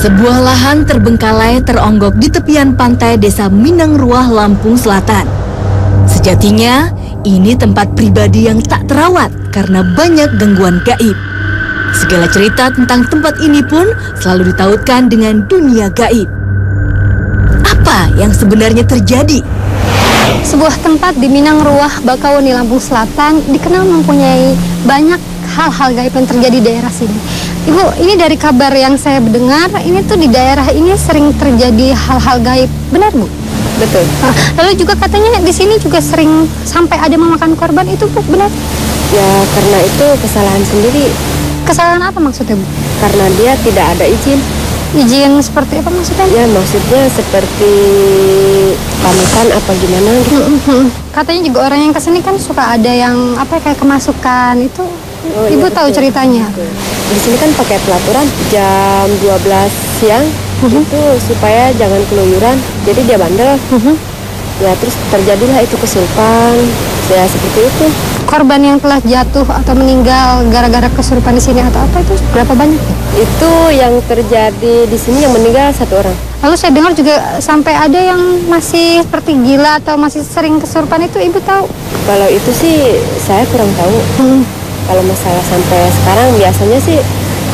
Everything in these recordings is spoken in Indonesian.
Sebuah lahan terbengkalai teronggok di tepian pantai Desa Minangruah, Lampung Selatan. Sejatinya, ini tempat pribadi yang tak terawat karena banyak gangguan gaib. Segala cerita tentang tempat ini pun selalu ditautkan dengan dunia gaib. Apa yang sebenarnya terjadi? Sebuah tempat di Minangruah, Bakauheni, Lampung Selatan dikenal mempunyai banyak hal-hal gaib yang terjadi di daerah sini. Ibu, ini dari kabar yang saya dengar, ini tuh di daerah ini sering terjadi hal-hal gaib. Benar, Bu? Betul. Nah, lalu juga katanya di sini juga sering sampai ada memakan korban, itu Bu, benar? Ya, karena itu kesalahan sendiri. Kesalahan apa maksudnya, Bu? Karena dia tidak ada izin. Izin seperti apa maksudnya? Ya, maksudnya seperti pamitan apa gimana gitu. Katanya juga orang yang kesini kan suka ada yang apa kayak kemasukan itu. Oh, Ibu iya, tahu betul. ceritanya? Betul. Di sini kan pakai pelaturan jam 12 siang itu supaya jangan keluyuran. Jadi dia bandel. Ya, terus terjadilah itu kesurupan. Ya, seperti itu. Korban yang telah jatuh atau meninggal gara-gara kesurupan di sini atau apa itu berapa banyak? Itu yang terjadi di sini yang meninggal 1 orang. Lalu saya dengar juga sampai ada yang masih seperti gila atau masih sering kesurupan itu, Ibu tahu? Kalau itu sih saya kurang tahu. Kalau masalah sampai sekarang biasanya sih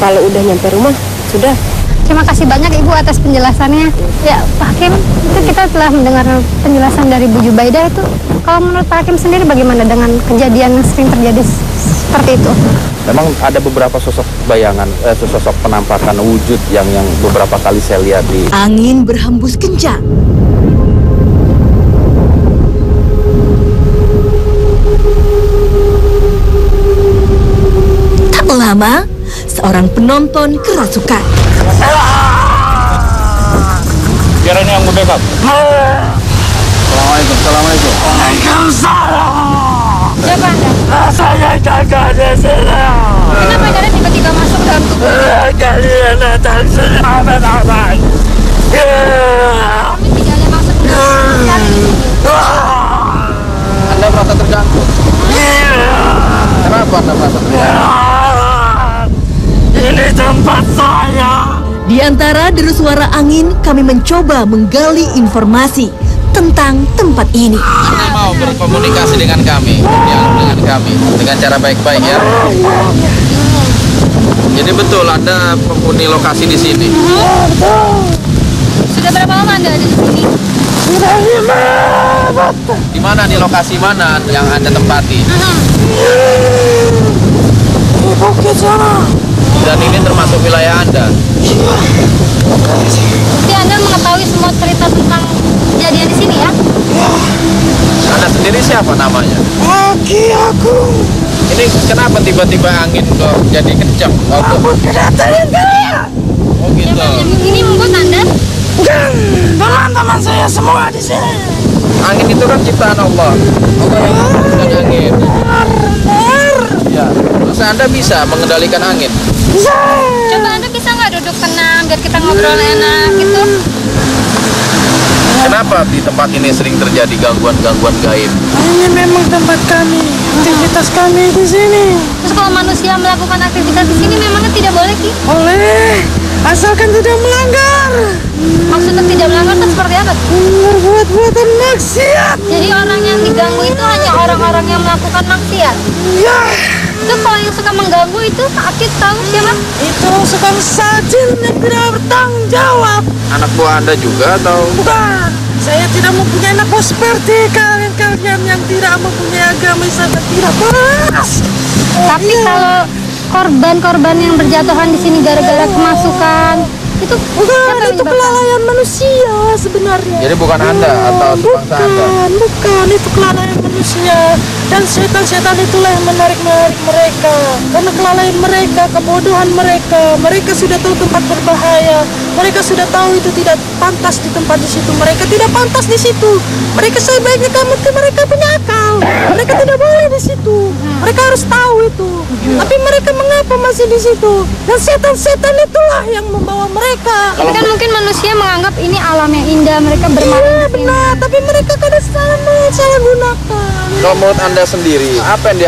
kalau udah nyampe rumah sudah. Terima kasih banyak Ibu atas penjelasannya. Ya, Pak Hakim, itu kita telah mendengar penjelasan dari Bu Jubaidah itu. Kalau menurut Pak Hakim sendiri bagaimana dengan kejadian yang sering terjadi seperti itu? Memang ada beberapa sosok bayangan, sosok penampakan wujud yang beberapa kali saya lihat di... Angin berhembus kencang. Tak lama, seorang penonton kerasukan. Biar ini yang bebas. Assalamualaikum. Assalamualaikum. Waalaikumsalam. Siapa Anda? Saya jaga di sini. Kenapa Anda tiba-tiba masuk dalam tubuh? Kalian datang sini. Kami tidak ada maksud mencari. Anda merasa terganggu? Kenapa Anda merasa terganggu? Ini tempat saya. Di antara deru suara angin, kami mencoba menggali informasi tentang tempat ini. Anda mau berkomunikasi dengan kami, dialog dengan kami, dengan cara baik-baik ya. Jadi betul ada penghuni lokasi di sini. Sudah berapa lama Anda ada di sini? Sudah 5 Di mana, di lokasi mana yang Anda tempati? di bukit sana. Dan ini termasuk wilayah Anda. Jadi Anda mengetahui semua cerita tentang kejadian di sini ya? Anda sendiri siapa namanya? Aki aku. Ini kenapa tiba-tiba angin kok jadi kencang? Aku kedatangan kalian. Oh gitu. Ini membuat Anda? Dan teman-teman saya semua di sini. Angin itu kan ciptaan Allah. Allah yang menciptakan angin. Benar. Ya. Terus Anda bisa mengendalikan angin? Bisa. Coba Anda bisa nggak duduk tenang biar kita ngobrol enak gitu? Kenapa di tempat ini sering terjadi gangguan-gangguan gaib? Ini memang tempat kami, aktivitas kami di sini. Terus kalau manusia melakukan aktivitas di sini memangnya tidak boleh Ki? Boleh, asalkan tidak melanggar. Maksudnya tidak melanggar itu seperti apa? Berbuat-buatan maksiat. Jadi orang yang diganggu itu hanya orang-orang yang melakukan maksiat. Ya, Itu kalau yang suka mengganggu itu Akid tahu siapa? itu suka sajin yang tidak bertanggung jawab. Anak buah Anda juga atau? Bukan, saya tidak mempunyai anak buah seperti kalian-kalian yang tidak mempunyai agama Islam dan tidak pas. Tapi kalau korban-korban yang berjatuhan di sini gara-gara kemasukan itu Bukan, siapa yang itu menyebabkan? kelalaian manusia sebenarnya. Jadi bukan Anda atau sebangsa Anda? Bukan, itu kelalaian manusia. Dan setan-setan itulah yang menarik-narik mereka. Karena kelalaian mereka, kebodohan mereka. Mereka sudah tahu tempat berbahaya. Mereka sudah tahu itu tidak pantas di tempat di situ. Mereka tidak pantas di situ. Mereka sebaiknya mereka punya akal. Mereka tidak boleh di situ. Mereka harus tahu itu. Tapi mereka mengapa masih di situ? Dan setan-setan itulah yang membawa mereka. Tapi kan mungkin manusia menganggap ini alam yang indah, mereka bermain Iya di sini. benar, tapi mereka kadang salah gunakan. Kalau menurut Anda sendiri, apa yang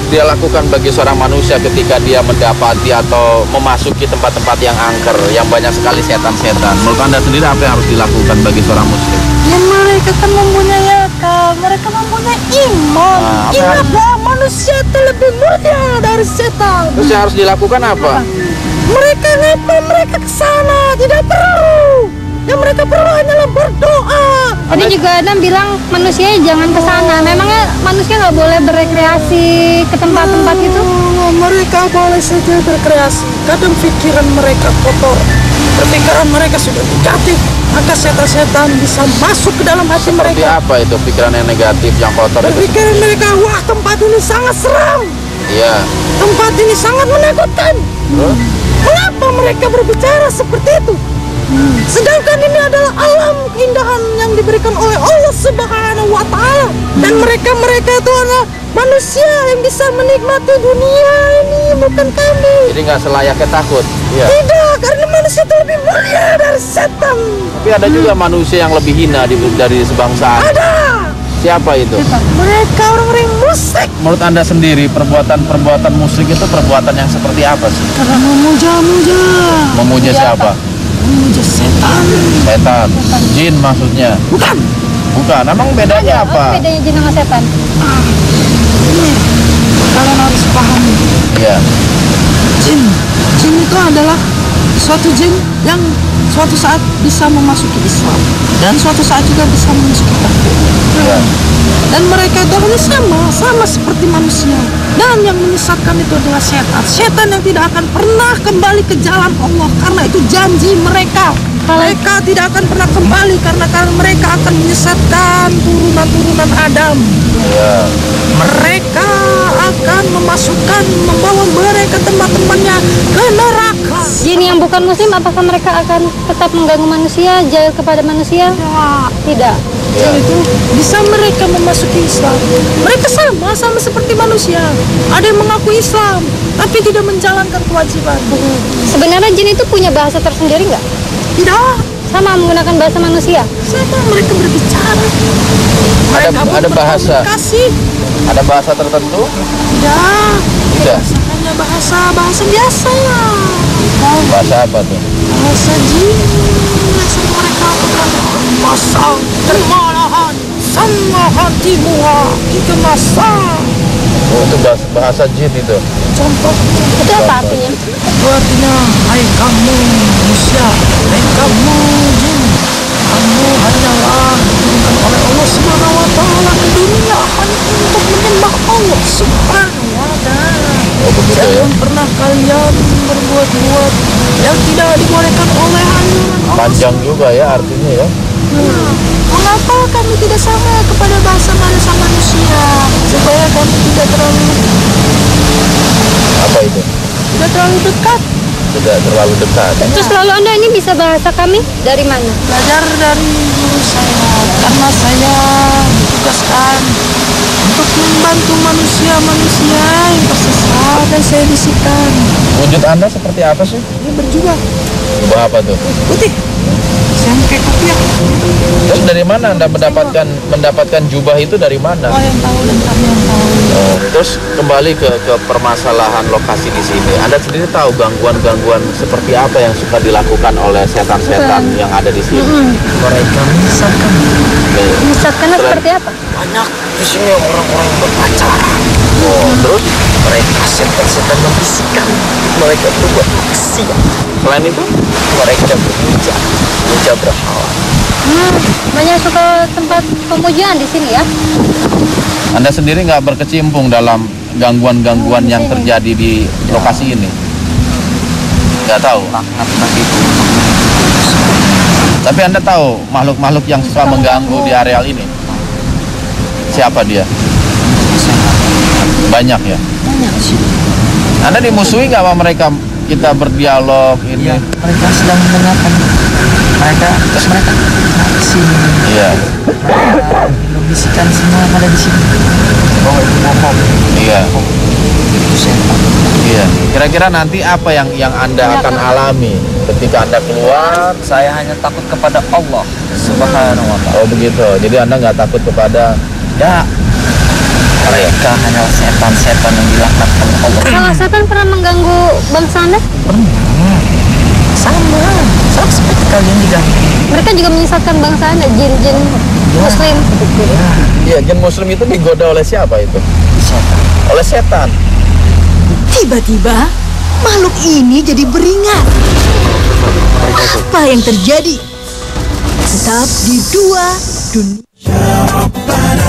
dia lakukan bagi seorang manusia ketika dia mendapati atau memasuki tempat-tempat yang angker, yang banyak sekali setan-setan? Menurut Anda sendiri apa yang harus dilakukan bagi seorang muslim? Ya mereka kan mempunyai akal, mereka mempunyai iman. Ingatlah manusia itu lebih mulia dari setan. Terus yang harus dilakukan apa? Mereka ngapain mereka ke sana? Tidak perlu. Yang mereka perlu hanyalah berdoa. Tadi juga Adam bilang manusia jangan ke sana. Memangnya manusia nggak boleh berekreasi ke tempat-tempat itu? Mereka boleh saja berkreasi. Kadang pikiran mereka kotor. Pikiran mereka sudah negatif. Maka setan-setan bisa masuk ke dalam hati Seperti mereka. apa itu pikiran yang negatif, yang kotor itu? Pikiran mereka, wah tempat ini sangat seram. Iya. Tempat ini sangat menakutkan. Mengapa mereka berbicara seperti itu? Sedangkan ini adalah alam keindahan yang diberikan oleh Allah Subhanahu wa Ta'ala. Dan mereka itu adalah manusia yang bisa menikmati dunia ini, bukan kami. Jadi nggak selayaknya takut. Iya. Tidak, karena manusia itu lebih mulia dari setan. Tapi ada juga manusia yang lebih hina dari sebangsaan. Ada. Siapa itu? Mereka orang-orang musyrik. Menurut Anda sendiri, perbuatan musyrik itu perbuatan yang seperti apa sih? Karena memuja-muja. Memuja siapa? Memuja setan. Setan. Jin maksudnya? Bukan. Bukan. Emang bedanya apa? Bedanya jin sama setan? Ini kalian harus paham. Iya. Jin itu adalah suatu jin yang suatu saat bisa memasuki Islam dan suatu saat juga bisa memasuki kafir. Iya. Dan mereka itu hanya sama seperti manusia. Dan yang menyesatkan itu adalah setan. Setan yang tidak akan pernah kembali ke jalan Allah karena itu janji mereka. Mereka tidak akan pernah kembali karena mereka akan menyesatkan turunan-turunan Adam. Iya. Mereka akan membawa mereka teman-temannya ke neraka. Jin yang bukan muslim, apakah mereka akan tetap mengganggu manusia, jahil kepada manusia? Tidak. Iya. Itu bisa mereka memasuki Islam. Mereka sama seperti manusia. Ada yang mengaku Islam, tapi tidak menjalankan kewajiban. Sebenarnya jin itu punya bahasa tersendiri nggak? Tidak. Sama menggunakan bahasa manusia? Sama mereka berbicara. Mereka Ada bahasa? berkomunikasi. Ada bahasa tertentu? Tidak. Tidak. Hanya bahasa biasa. Bahasa apa tuh? Bahasa jin. Bahasa mereka masa termalahan sama hatimu itu masa. Oh, itu bahasa jin itu. Contoh Itu apa artinya? itu artinya, hai kamu manusia, hai kamu jin, kamu hanyalah diberikan oleh Allah Subhanahu wa Ta'ala ke dunia hanya untuk menyembah Allah Subhanahu wa Ta'ala. Oh, begitu ya? Jangan pernah kalian berbuat-buat yang tidak dibolehkan oleh anjuran Allah. Panjang juga ya artinya ya. Mengapa kami tidak sama kepada bahasa manusia supaya kami tidak terlalu Apa itu? dekat? Tidak terlalu dekat. Terus lalu Anda ini bisa bahasa kami dari mana? Belajar dari guru saya karena saya ditugaskan untuk membantu manusia-manusia yang tersesat dan saya bisikan Wujud Anda seperti apa sih? dia berjubah Jubah apa tuh? putih, saya pakai kopiah. Terus dari mana Anda mendapatkan jubah itu dari mana? Oh yang tahu dan kami yang tahu. Oh, terus kembali ke permasalahan lokasi di sini. Anda sendiri tahu gangguan-gangguan seperti apa yang suka dilakukan oleh setan-setan yang ada di sini? Mereka menyesatkan. Menyesatkannya seperti apa? Banyak di sini orang-orang yang berpacaran. Oh, terus Mereka setan-setan membisikkan. Mereka berbuat maksiat. selain itu Mereka memuja berhala. Banyak suka tempat pemujaan di sini ya? Anda sendiri nggak berkecimpung dalam gangguan-gangguan yang terjadi di lokasi ini? Nggak tahu. Tapi Anda tahu makhluk-makhluk yang suka mengganggu di areal ini? Siapa dia? Banyak ya? Banyak sih. Anda dimusuhi nggak sama mereka? Kita berdialog ini? Mereka sedang mendengarkan. Terus mereka ke sini. Iya. Membisikan semua yang ada di sini. Bahwa itu bohong. Iya. Itu setan. Iya. Kira-kira nanti apa yang Anda akan alami ketika Anda keluar? Saya hanya takut kepada Allah Subhanahu wa Ta'ala. Oh begitu. Jadi Anda nggak takut kepada Ya, Mereka hanyalah setan-setan yang dilaknatkan Allah. Kalau setan pernah mengganggu bangsa Anda? Sama seperti kalian diganggu. Mereka juga menyesatkan bangsa Anda, jin-jin Muslim. Iya, jin Muslim itu digoda oleh siapa itu? Setan. Oleh setan. Tiba-tiba, makhluk ini jadi beringat. Apa yang terjadi? Tetap di Dua Dunia.